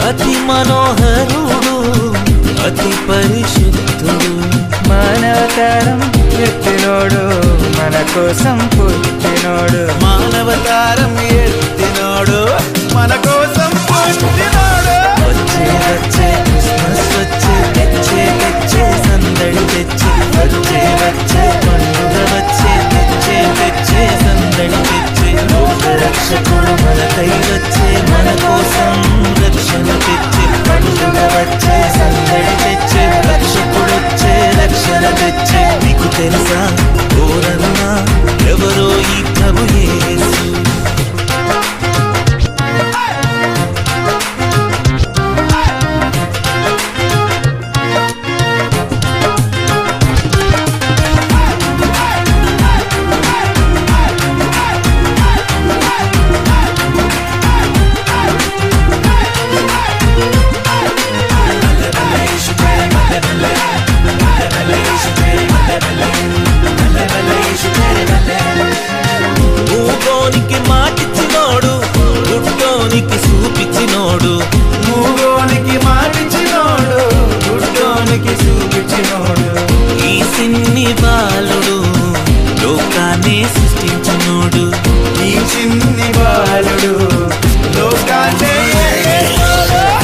అతి మనోహరుడు అతి పరిశుద్ధుడు మానవతారం ఎత్తినోడు మన కోసం పుట్టినోడు మానవతారం ఎత్తినోడు మన కోసం పుట్టినోడు వచ్చే వచ్చే క్రిస్మస్ వచ్చే తెచ్చే తెచ్చే సందడి తెచ్చే వచ్చే వచ్చే పండుగ వచ్చే తెచ్చే తెచ్చే సందడి తెచ్చే లోక రక్షకుడు మనకై వచ్చే మన కోసం రక్షణ తెచ్చే పండుగ వచ్చే సందడి తెచ్చే రక్షకుడు వచ్చే రక్షణ తెచ్చే నీకు తెలుసా ఓరన్నా ఎవరో ఈ ప్రభు యేసు మూగోనికి మాటిచ్చినోడు గుడ్డోనికి చూపించినోడు మూగోనికి మాటిచ్చినోడు గుడ్డోనికి చూపించినోడు ఈ సిన్ని బాలుడు లోకాన్ని సృష్టించినోడు ఈ చిన్ని బాలుడు లోకాన్నే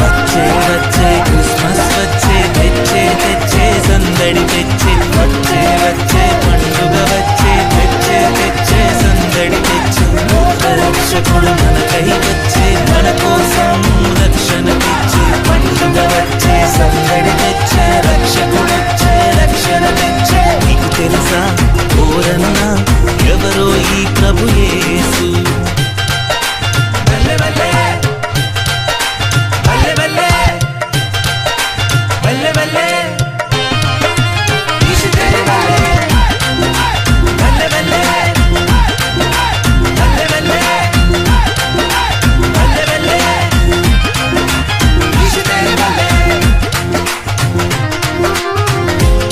వచ్చే వచ్చే క్రిస్మస్ వచ్చే తెచ్చే తెచ్చే సందడి తెచ్చే వచ్చే వచ్చే పండుగ వచ్చే తెచ్చే తెచ్చే సందడి తెచ్చే రక్షకుడు మనకై వచ్చే మన కోసం రక్షణ తెచ్చే పండుగ వచ్చే సందడి తెచ్చే రక్షకుడు వచ్చే రక్షణ తెచ్చే నీకు తెలుసా ఓరన్నా ఎవరో ఈ ప్రభు యేసు బల్లె బల్లె బల్లె బల్లె బల్లె బల్లె ఈశుదే బల్లె బల్లె బల్లె బల్లె బల్లె బల్లె బల్లె ఈశుదే బల్లె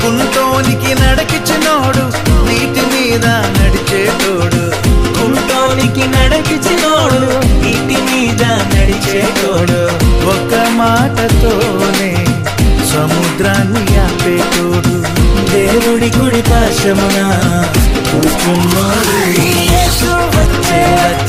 కుంటోనికి నడకిచ్చినోడు నీటి మీద నడిచేటోడు కుంటోనికి నడకిచ్చినోడు నీటి మీద నడిచేటోడు ఒక్క మాటతోనే సముద్రాన్ని ఆపేటోడు దేవుడి గుడి పాశమున కూర్చున్నాడు యేసు వచ్చే వచ్చే